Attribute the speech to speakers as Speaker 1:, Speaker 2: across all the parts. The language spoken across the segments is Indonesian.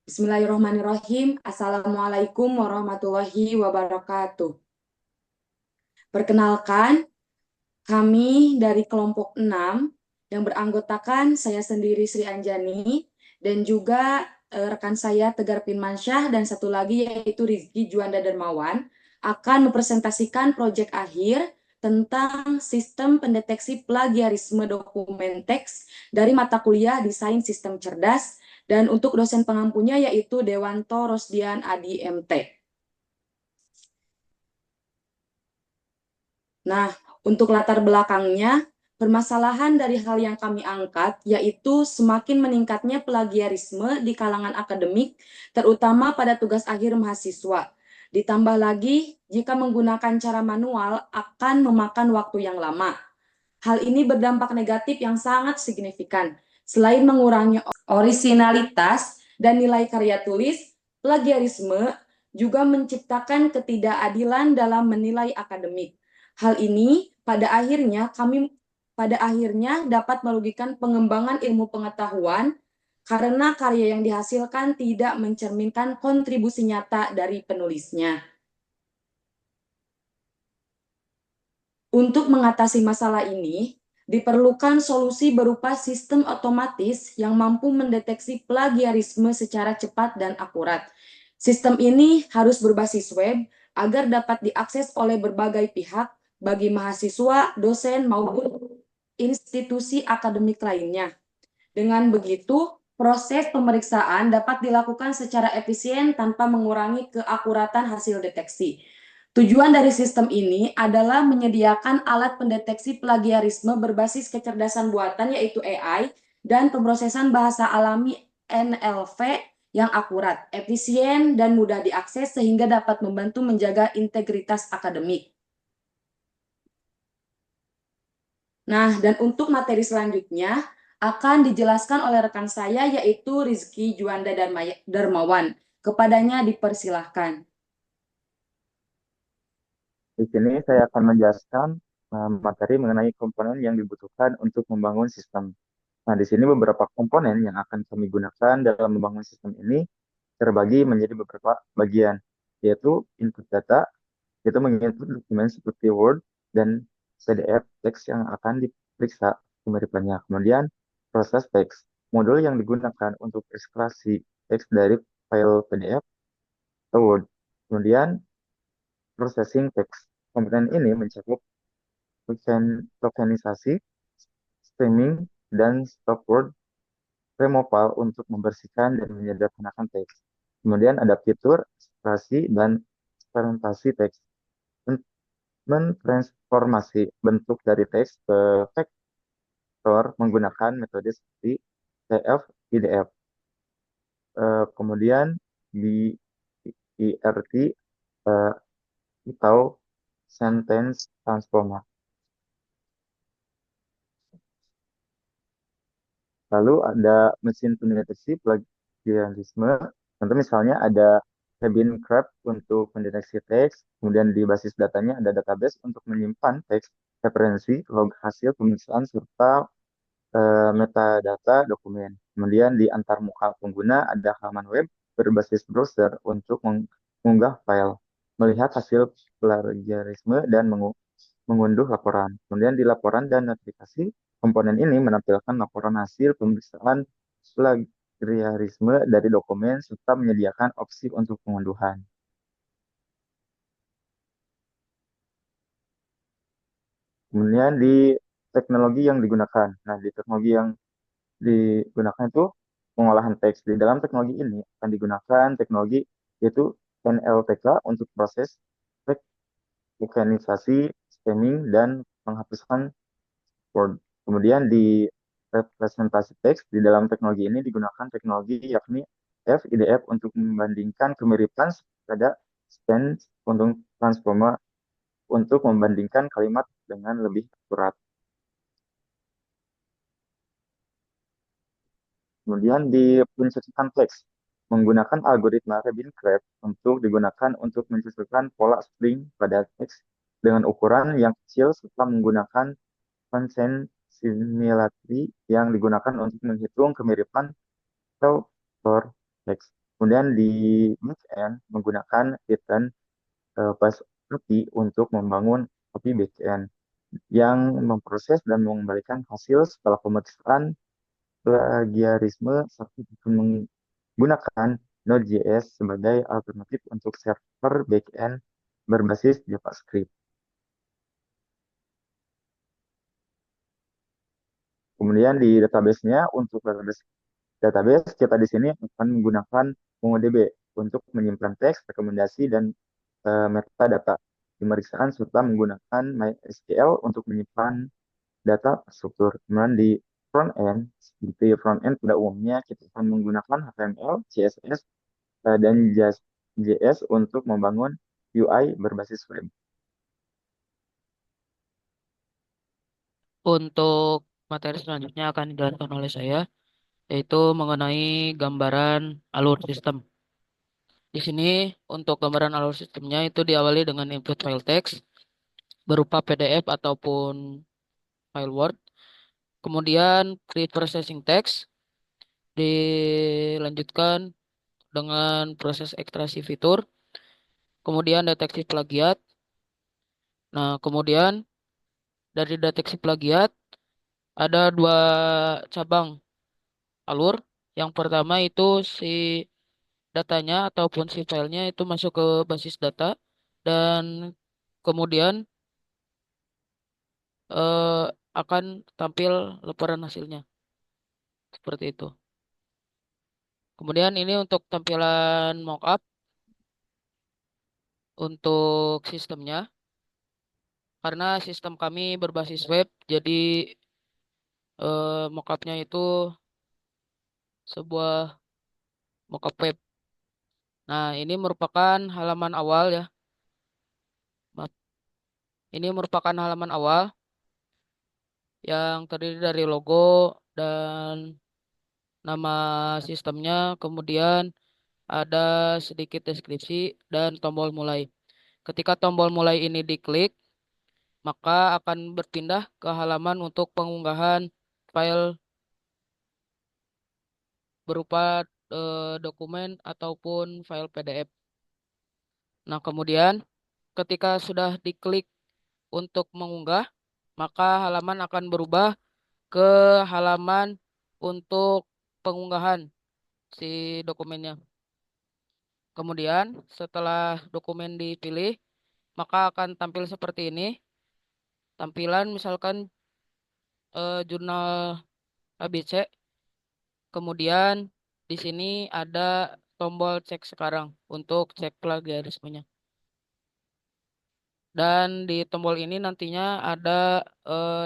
Speaker 1: Bismillahirrahmanirrahim. Assalamualaikum warahmatullahi wabarakatuh. Perkenalkan, kami dari kelompok 6 yang beranggotakan saya sendiri Sri Anjani dan juga rekan saya Tegar Firmansyah dan satu lagi yaitu Rizky Juanda Dermawan akan mempresentasikan proyek akhir tentang sistem pendeteksi plagiarisme dokumen teks dari mata kuliah Desain Sistem Cerdas dan untuk dosen pengampunya yaitu Dewanto Rosdian Adi MT. Nah, untuk latar belakangnya, permasalahan dari hal yang kami angkat yaitu semakin meningkatnya plagiarisme di kalangan akademik, terutama pada tugas akhir mahasiswa. Ditambah lagi, jika menggunakan cara manual akan memakan waktu yang lama. Hal ini berdampak negatif yang sangat signifikan. Selain mengurangi orisinalitas dan nilai karya tulis, plagiarisme juga menciptakan ketidakadilan dalam menilai akademik. Hal ini pada akhirnya dapat merugikan pengembangan ilmu pengetahuan karena karya yang dihasilkan tidak mencerminkan kontribusi nyata dari penulisnya. Untuk mengatasi masalah ini, diperlukan solusi berupa sistem otomatis yang mampu mendeteksi plagiarisme secara cepat dan akurat. Sistem ini harus berbasis web agar dapat diakses oleh berbagai pihak bagi mahasiswa, dosen, maupun institusi akademik lainnya. Dengan begitu, proses pemeriksaan dapat dilakukan secara efisien tanpa mengurangi keakuratan hasil deteksi. Tujuan dari sistem ini adalah menyediakan alat pendeteksi plagiarisme berbasis kecerdasan buatan yaitu AI dan pemrosesan bahasa alami NLV yang akurat, efisien, dan mudah diakses sehingga dapat membantu menjaga integritas akademik. Nah, dan untuk materi selanjutnya akan dijelaskan oleh rekan saya yaitu Rizky Juanda Darmawan. Kepadanya dipersilahkan.
Speaker 2: Di sini saya akan menjelaskan materi mengenai komponen yang dibutuhkan untuk membangun sistem. Nah, di sini beberapa komponen yang akan kami gunakan dalam membangun sistem ini terbagi menjadi beberapa bagian, yaitu input data, yaitu menginput dokumen seperti Word dan PDF teks yang akan diperiksa kemiripannya. Kemudian proses teks, modul yang digunakan untuk ekstraksi teks dari file PDF atau Word. Kemudian processing teks. Komponen ini mencakup tokenisasi, streaming, dan stop word removal untuk membersihkan dan menyederhanakan teks. Kemudian ada fitur ekstrasi dan eksperimentasi teks. Mentransformasi bentuk dari teks ke vektor menggunakan metode seperti CF, IDF. Kemudian di IRT eh, atau sentence transformer. Lalu ada mesin pendeteksi plagiarisme. Contoh misalnya ada Sabine Craft untuk mendeteksi teks, kemudian di basis datanya ada database untuk menyimpan teks, referensi, log hasil pemeriksaan, serta metadata dokumen. Kemudian di antarmuka pengguna ada halaman web berbasis browser untuk mengunggah file, melihat hasil plagiarisme, dan mengunduh laporan. Kemudian di laporan dan notifikasi, komponen ini menampilkan laporan hasil pemeriksaan plagiarisme dari dokumen serta menyediakan opsi untuk pengunduhan. Kemudian di teknologi yang digunakan. Nah, di teknologi yang digunakan itu pengolahan teks. Di dalam teknologi ini akan digunakan teknologi yaitu NLTK untuk proses teks, vulkanisasi, stemming, dan penghapuskan Word. Kemudian di representasi teks di dalam teknologi ini digunakan teknologi yakni FIDF untuk membandingkan kemiripan pada stance untuk transformer untuk membandingkan kalimat dengan lebih akurat. Kemudian di pencetukan teks menggunakan algoritma Rabin-Craft untuk digunakan untuk mencetuskan pola string pada teks dengan ukuran yang kecil serta menggunakan consent similarity yang digunakan untuk menghitung kemiripan atau for teks. Kemudian di backend menggunakan Python plus API untuk membangun API backend yang memproses dan mengembalikan hasil setelah pemeriksaan plagiarisme serta menggunakan Node.js sebagai alternatif untuk server backend berbasis JavaScript. Kemudian di database-nya untuk database kita di sini akan menggunakan MongoDB untuk menyimpan teks, rekomendasi, dan metadata pemeriksaan serta menggunakan MySQL untuk menyimpan data struktur. Kemudian di front end, seperti front end pada umumnya kita akan menggunakan HTML, CSS, dan JS untuk membangun UI berbasis web.
Speaker 3: Untuk materi selanjutnya akan dijelaskan oleh saya, yaitu mengenai gambaran alur sistem. Di sini untuk gambaran alur sistemnya itu diawali dengan input file text berupa PDF ataupun file Word. Kemudian pre-processing text dilanjutkan dengan proses ekstraksi fitur. Kemudian deteksi plagiat. Nah, kemudian dari deteksi plagiat ada dua cabang alur. Yang pertama itu si datanya ataupun si filenya itu masuk ke basis data dan kemudian eh, akan tampil laporan hasilnya seperti itu. Kemudian ini untuk tampilan mockup untuk sistemnya karena sistem kami berbasis web jadi mockupnya itu sebuah mockup web. Nah, ini merupakan halaman awal ya. Maaf. Ini merupakan halaman awal yang terdiri dari logo dan nama sistemnya, kemudian ada sedikit deskripsi dan tombol mulai. Ketika tombol mulai ini diklik, maka akan berpindah ke halaman untuk pengunggahan file berupa dokumen ataupun file PDF. Nah, kemudian ketika sudah diklik untuk mengunggah, maka halaman akan berubah ke halaman untuk pengunggahan si dokumennya. Kemudian setelah dokumen dipilih, maka akan tampil seperti ini. Tampilan misalkan jurnal ABC. Kemudian di sini ada tombol cek sekarang untuk cek plagiarismenya. Dan di tombol ini nantinya ada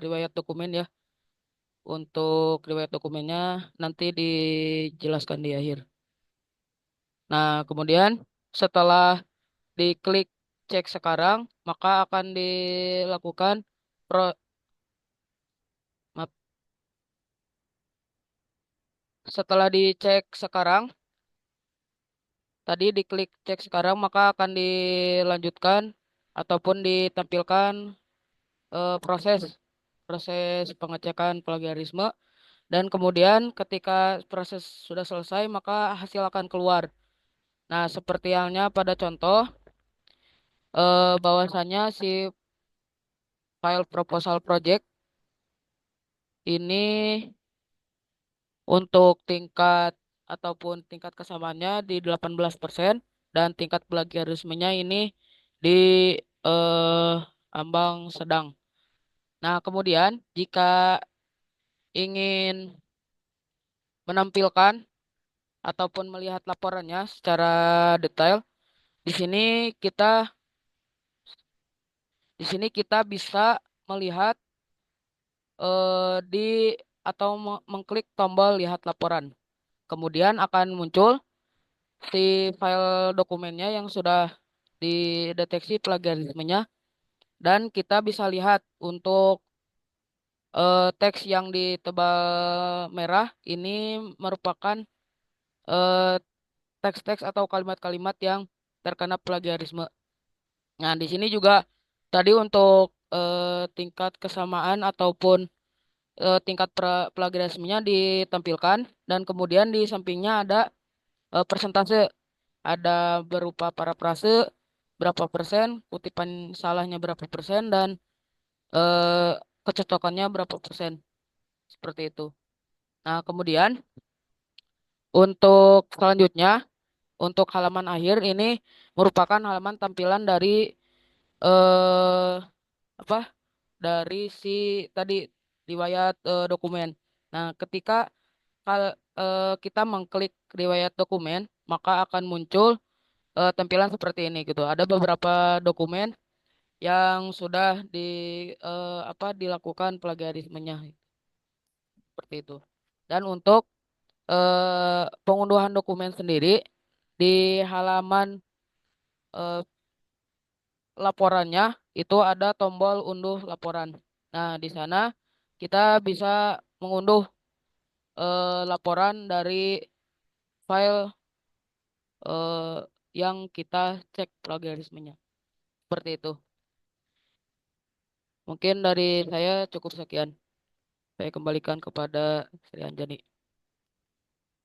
Speaker 3: riwayat dokumen ya. Untuk riwayat dokumennya nanti dijelaskan di akhir. Nah, kemudian setelah diklik cek sekarang, maka akan dilakukan pro, maaf, setelah dicek sekarang, tadi diklik cek sekarang, maka akan dilanjutkan ataupun ditampilkan proses proses pengecekan plagiarisme dan kemudian ketika proses sudah selesai, maka hasil akan keluar. Nah, seperti halnya pada contoh bahwasanya si file proposal project ini untuk tingkat ataupun tingkat kesamaannya di 18% dan tingkat plagiarismenya ini di eh, ambang sedang. Nah, kemudian jika ingin menampilkan ataupun melihat laporannya secara detail, di sini kita di sini kita bisa melihat di atau mengklik tombol lihat laporan. Kemudian akan muncul si file dokumennya yang sudah dideteksi plagiarismenya dan kita bisa lihat untuk teks yang ditebal merah ini merupakan eh, teks-teks atau kalimat-kalimat yang terkena plagiarisme. Nah, di sini juga tadi untuk tingkat kesamaan ataupun tingkat plagiarismenya ditampilkan dan kemudian di sampingnya ada persentase, ada berupa parafrase berapa persen, kutipan salahnya berapa persen, dan eh, kecocokannya berapa persen, seperti itu. Nah, kemudian untuk selanjutnya, untuk halaman akhir ini merupakan halaman tampilan dari eh apa? Dari si tadi riwayat dokumen. Nah, ketika kita mengklik riwayat dokumen, maka akan muncul tampilan seperti ini gitu. Ada beberapa dokumen yang sudah dilakukan plagiarismenya seperti itu. Dan untuk pengunduhan dokumen sendiri di halaman eh, laporannya itu ada tombol unduh laporan. Nah, di sana kita bisa mengunduh laporan dari file eh, yang kita cek plagiarismenya. Seperti itu. Mungkin dari saya cukup sekian. Saya kembalikan kepada Sri Anjani.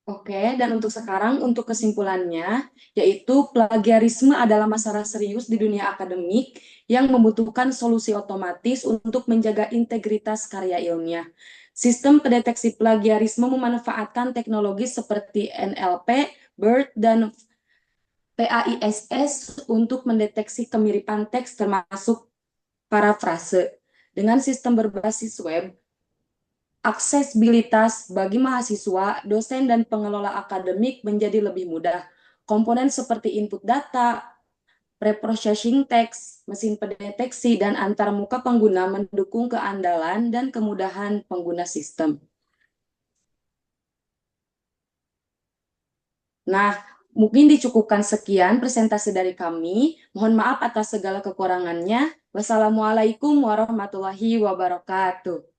Speaker 1: Oke, dan untuk sekarang, untuk kesimpulannya, yaitu plagiarisme adalah masalah serius di dunia akademik yang membutuhkan solusi otomatis untuk menjaga integritas karya ilmiah. Sistem pendeteksi plagiarisme memanfaatkan teknologi seperti NLP, BERT, dan PAISS untuk mendeteksi kemiripan teks termasuk parafrase. Dengan sistem berbasis web, aksesibilitas bagi mahasiswa, dosen, dan pengelola akademik menjadi lebih mudah. Komponen seperti input data, preprocessing teks, mesin pendeteksi, dan antarmuka pengguna mendukung keandalan dan kemudahan pengguna sistem. Nah, mungkin dicukupkan sekian presentasi dari kami. Mohon maaf atas segala kekurangannya. Wassalamualaikum warahmatullahi wabarakatuh.